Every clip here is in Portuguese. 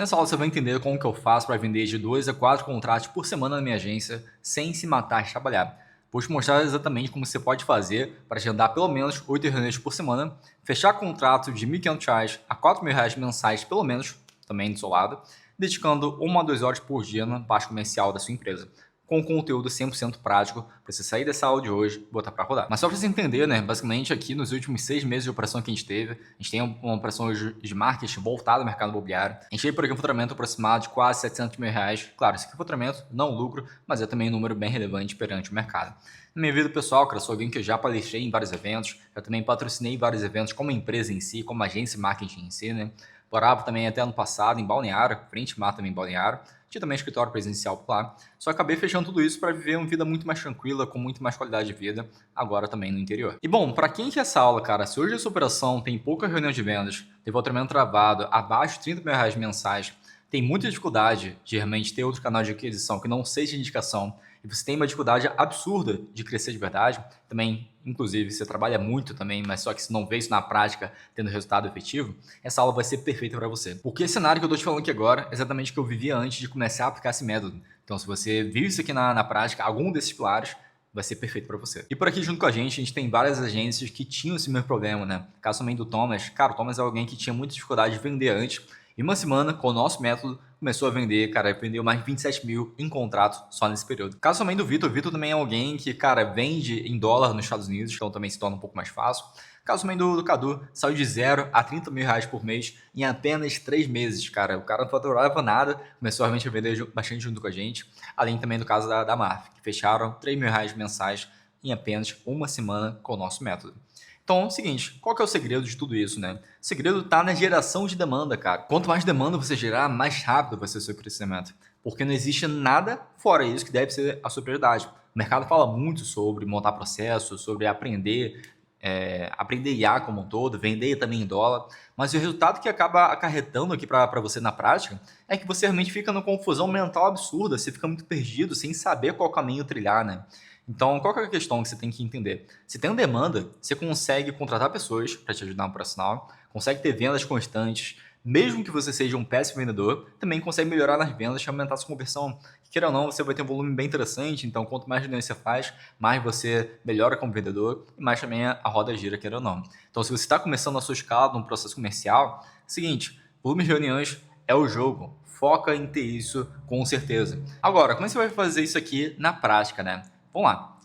Nessa aula você vai entender como que eu faço para vender de 2 a 4 contratos por semana na minha agência sem se matar de trabalhar. Vou te mostrar exatamente como você pode fazer para agendar pelo menos 8 reuniões por semana, fechar contratos de R$ 1.500 a R$ 4.000 mensais pelo menos, também do seu lado, dedicando 1 a 2 horas por dia na parte comercial da sua empresa, com conteúdo 100% prático para você sair dessa aula de hoje e botar para rodar. Mas só para você entender, né, basicamente aqui nos últimos 6 meses de operação que a gente teve, a gente tem uma operação hoje de marketing voltada ao mercado imobiliário. A gente teve por aqui um faturamento aproximado de quase R$ 700.000. Claro, esse aqui é faturamento, não lucro, mas é também um número bem relevante perante o mercado. Na minha vida pessoal, cara, sou alguém que eu já palestrei em vários eventos, já também patrocinei vários eventos como empresa em si, como agência de marketing em si, né? Morava também até ano passado em Balneário, frente mar também em Balneário. Tinha também escritório presencial por lá. Só acabei fechando tudo isso para viver uma vida muito mais tranquila, com muito mais qualidade de vida, agora também no interior. E bom, para quem que é essa aula, cara? Se hoje essa operação tem pouca reunião de vendas, tem faturamento travado, abaixo de R$ 30.000 mensais, tem muita dificuldade de realmente ter outro canal de aquisição que não seja indicação, e você tem uma dificuldade absurda de crescer de verdade, também, inclusive, você trabalha muito também, mas só que se não vê isso na prática, tendo resultado efetivo, essa aula vai ser perfeita para você. Porque esse cenário que eu estou te falando aqui agora é exatamente o que eu vivia antes de começar a aplicar esse método. Então, se você vive isso aqui na prática, algum desses pilares, vai ser perfeito para você. E por aqui, junto com a gente tem várias agências que tinham esse mesmo problema, né? O caso também do Thomas. Cara, o Thomas é alguém que tinha muita dificuldade de vender antes. Em uma semana, com o nosso método, começou a vender, cara, vendeu mais de 27 mil em contrato só nesse período. Caso também do Vitor, o Vitor também é alguém que, cara, vende em dólar nos Estados Unidos, então também se torna um pouco mais fácil. Caso também do Cadu, saiu de 0 a R$ 30.000 por mês em apenas 3 meses, cara. O cara não faturava nada, começou realmente a vender bastante junto com a gente. Além também do caso da Marf, que fecharam R$ 3.000 mensais em apenas uma semana com o nosso método. Então é o seguinte, qual que é o segredo de tudo isso, né? O segredo está na geração de demanda, cara. Quanto mais demanda você gerar, mais rápido vai ser o seu crescimento. Porque não existe nada fora isso que deve ser a sua prioridade. O mercado fala muito sobre montar processos, sobre aprender IA como um todo, vender também em dólar, mas o resultado que acaba acarretando aqui para você na prática é que você realmente fica numa confusão mental absurda, você fica muito perdido, sem saber qual caminho trilhar, né? Então, qual que é a questão que você tem que entender? Se tem uma demanda, você consegue contratar pessoas para te ajudar no profissional, consegue ter vendas constantes, mesmo que você seja um péssimo vendedor, também consegue melhorar nas vendas e aumentar a sua conversão. Queira ou não, você vai ter um volume bem interessante, então quanto mais reuniões você faz, mais você melhora como vendedor e mais também a roda gira, queira ou não. Então, se você está começando a sua escala num processo comercial, é o seguinte, volume de reuniões é o jogo. Foca em ter isso com certeza. Agora, como é que você vai fazer isso aqui na prática, né? Vamos lá.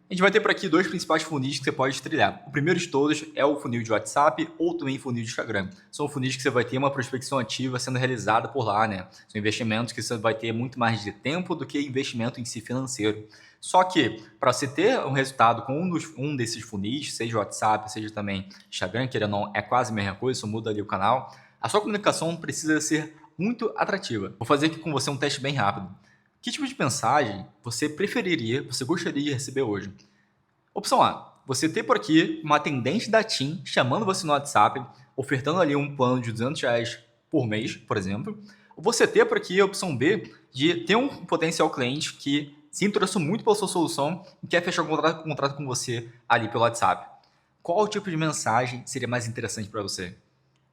A gente vai ter por aqui dois principais funis que você pode trilhar. O primeiro de todos é o funil de WhatsApp ou também funil de Instagram. São funis que você vai ter uma prospecção ativa sendo realizada por lá, né? São investimentos que você vai ter muito mais de tempo do que investimento em si financeiro. Só que, para você ter um resultado com um desses funis, seja o WhatsApp, seja também Instagram, queira ou não, é quase a mesma coisa, só muda ali o canal, a sua comunicação precisa ser muito atrativa. Vou fazer aqui com você um teste bem rápido. Que tipo de mensagem você preferiria, você gostaria de receber hoje? Opção A, você ter por aqui uma atendente da TIM chamando você no WhatsApp, ofertando ali um plano de R$ 200 por mês, por exemplo. Ou você ter por aqui a opção B, de ter um potencial cliente que se interessou muito pela sua solução e quer fechar um contrato com você ali pelo WhatsApp. Qual tipo de mensagem seria mais interessante para você?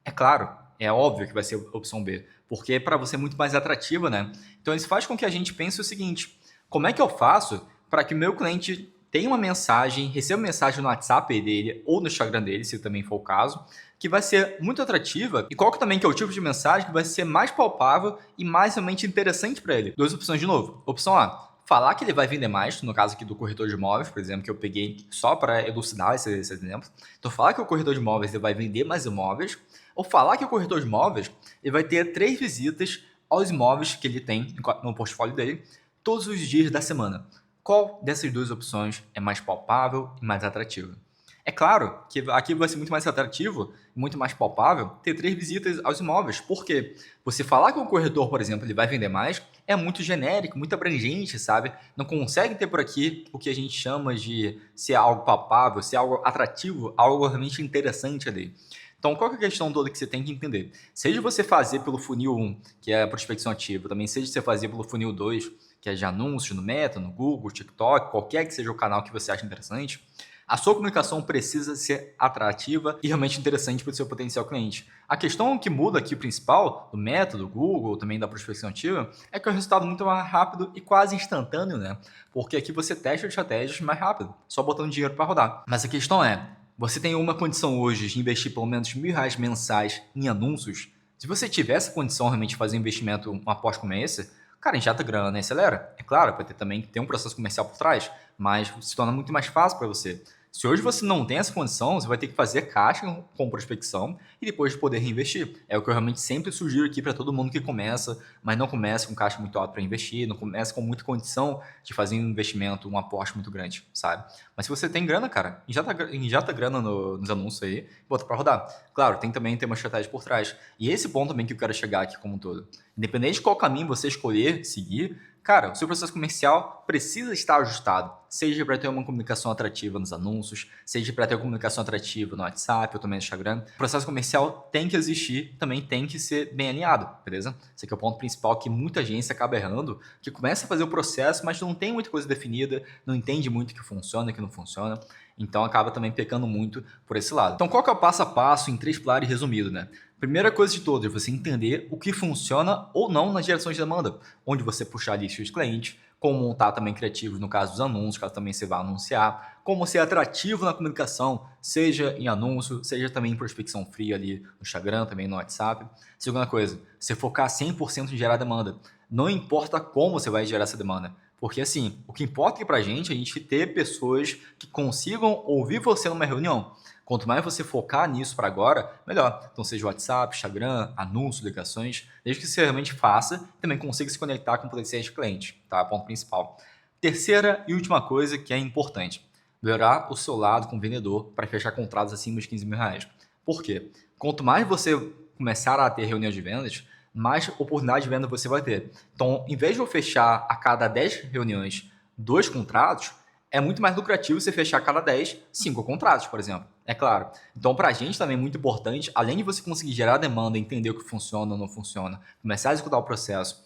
É claro, é óbvio que vai ser a opção B, porque para você é muito mais atrativa, né? Então isso faz com que a gente pense o seguinte: como é que eu faço para que o meu cliente tenha uma mensagem, receba uma mensagem no WhatsApp dele ou no Instagram dele, se também for o caso, que vai ser muito atrativa, e qual que também que é o tipo de mensagem que vai ser mais palpável e mais realmente interessante para ele? Duas opções de novo. Opção A, falar que ele vai vender mais, no caso aqui do corretor de imóveis, por exemplo, que eu peguei só para elucidar esse exemplo. Então, falar que o corretor de imóveis ele vai vender mais imóveis, ou falar que o corretor de imóveis ele vai ter 3 visitas aos imóveis que ele tem no portfólio dele todos os dias da semana. Qual dessas duas opções é mais palpável e mais atrativa? É claro que aqui vai ser muito mais atrativo e muito mais palpável ter 3 visitas aos imóveis. Por quê? Você falar que o corretor, por exemplo, ele vai vender mais é muito genérico, muito abrangente, sabe? Não consegue ter por aqui o que a gente chama de ser algo palpável, ser algo atrativo, algo realmente interessante ali. Então, qual que é a questão toda que você tem que entender? Seja você fazer pelo funil 1, que é a prospecção ativa, também seja você fazer pelo funil 2, que é de anúncios no Meta, no Google, TikTok, qualquer que seja o canal que você acha interessante, A sua comunicação precisa ser atrativa e realmente interessante para o seu potencial cliente. A questão que muda aqui, o principal, do método Google, também da prospecção ativa, é que é um resultado muito mais rápido e quase instantâneo, né? Porque aqui você testa estratégias mais rápido, só botando dinheiro para rodar. Mas a questão é, você tem uma condição hoje de investir pelo menos R$ 1.000 mensais em anúncios? Se você tiver essa condição realmente de fazer um investimento, um aporte como esse, cara, injeta grana e acelera. É claro, vai ter também que ter um processo comercial por trás, mas se torna muito mais fácil para você. Se hoje você não tem essa condição, você vai ter que fazer caixa com prospecção e depois poder reinvestir. É o que eu realmente sempre sugiro aqui para todo mundo que começa, mas não começa com caixa muito alto para investir, não começa com muita condição de fazer um investimento, um aporte muito grande, sabe? Mas se você tem grana, cara, injeta grana nos anúncios aí, bota para rodar. Claro, tem também ter uma estratégia por trás. E esse ponto também que eu quero chegar aqui como um todo. Independente de qual caminho você escolher seguir, cara, o seu processo comercial precisa estar ajustado, seja para ter uma comunicação atrativa nos anúncios, seja para ter uma comunicação atrativa no WhatsApp ou também no Instagram. O processo comercial tem que existir, também tem que ser bem alinhado, beleza? Esse aqui é o ponto principal que muita agência acaba errando, que começa a fazer o processo, mas não tem muita coisa definida, não entende muito o que funciona e o que não funciona, então acaba também pecando muito por esse lado. Então qual que é o passo a passo em 3 pilares resumido, né? Primeira coisa de todas, você entender o que funciona ou não nas gerações de demanda, onde você puxar listas de clientes, como montar também criativos no caso dos anúncios, caso também você vá anunciar, como ser atrativo na comunicação, seja em anúncio, seja também em prospecção fria ali no Instagram, também no WhatsApp. Segunda coisa, você focar 100% em gerar demanda. Não importa como você vai gerar essa demanda, porque assim, o que importa aqui pra gente é a gente ter pessoas que consigam ouvir você numa reunião. Quanto mais você focar nisso para agora, melhor. Então, seja WhatsApp, Instagram, anúncios, ligações, desde que você realmente faça e também consiga se conectar com potenciais clientes, tá? Ponto principal. Terceira e última coisa que é importante, melhorar o seu lado com o vendedor para fechar contratos acima de R$ 15.000. Por quê? Quanto mais você começar a ter reuniões de vendas, mais oportunidade de venda você vai ter. Então, em vez de eu fechar a cada 10 reuniões 2 contratos, é muito mais lucrativo você fechar a cada 10, 5 contratos, por exemplo. É claro. Então, para a gente também é muito importante, além de você conseguir gerar demanda, entender o que funciona ou não funciona, começar a executar o processo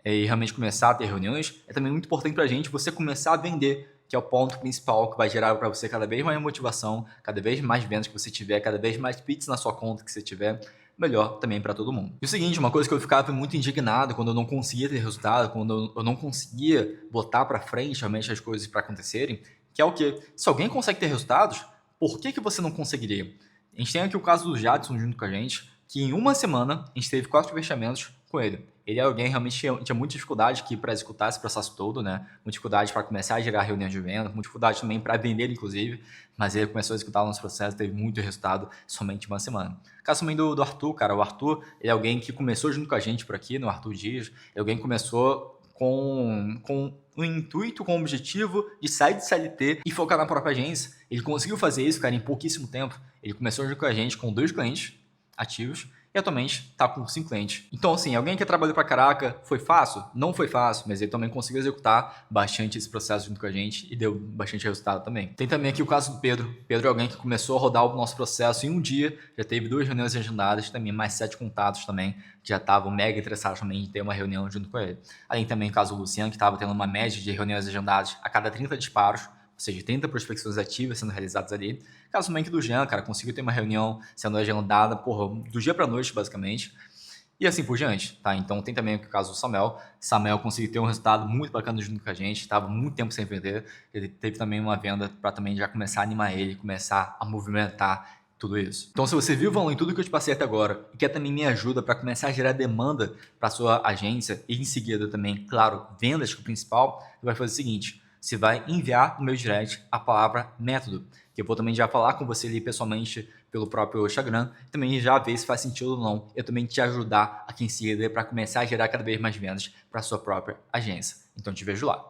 e realmente começar a ter reuniões, é também muito importante para a gente você começar a vender, que é o ponto principal que vai gerar para você cada vez mais motivação, cada vez mais vendas que você tiver, cada vez mais pits na sua conta que você tiver, melhor também para todo mundo. E o seguinte, uma coisa que eu ficava muito indignado quando eu não conseguia ter resultado, quando eu não conseguia botar para frente realmente as coisas para acontecerem, que é o quê? Se alguém consegue ter resultados, por que você não conseguiria? A gente tem aqui o caso do Jadson junto com a gente, que em uma semana a gente teve 4 fechamentos com ele. Ele é alguém que realmente tinha muita dificuldade para executar esse processo todo, né? Muita dificuldade para começar a gerar reuniões de venda, muita dificuldade também para vender, inclusive, mas ele começou a executar o nosso processo, teve muito resultado somente em uma semana. O caso também do Arthur, cara, o Arthur, ele é alguém que começou junto com a gente por aqui, no Arthur Dias, é alguém que começou com o intuito, com o objetivo de sair de CLT e focar na própria agência. Ele conseguiu fazer isso, cara, em pouquíssimo tempo. Ele começou junto com a gente com 2 clientes ativos e atualmente está com 5 clientes. Então, assim, alguém que trabalhou pra caraca, foi fácil? Não foi fácil, mas ele também conseguiu executar bastante esse processo junto com a gente e deu bastante resultado também. Tem também aqui o caso do Pedro. Pedro é alguém que começou a rodar o nosso processo em um dia, já teve 2 reuniões agendadas, também mais 7 contatos também, que já estavam mega interessados também em ter uma reunião junto com ele. Além também o caso do Luciano, que estava tendo uma média de reuniões agendadas a cada 30 disparos, ou seja, 30 prospecções ativas sendo realizadas ali. Caso também que do Jean, cara, conseguiu ter uma reunião sendo agendada, do dia para noite, basicamente. E assim por diante, tá? Então tem também o caso do Samuel. Samuel conseguiu ter um resultado muito bacana junto com a gente, estava muito tempo sem vender. Ele teve também uma venda para também já começar a animar ele, começar a movimentar tudo isso. Então, se você viu o valor em tudo que eu te passei até agora e quer também me ajuda para começar a gerar demanda para sua agência e em seguida também, claro, vendas, que é o principal, você vai fazer o seguinte: você vai enviar no meu direct a palavra método, que eu vou também já falar com você ali pessoalmente pelo próprio Instagram, também já ver se faz sentido ou não, eu também te ajudar aqui em seguida para começar a gerar cada vez mais vendas para sua própria agência. Então te vejo lá.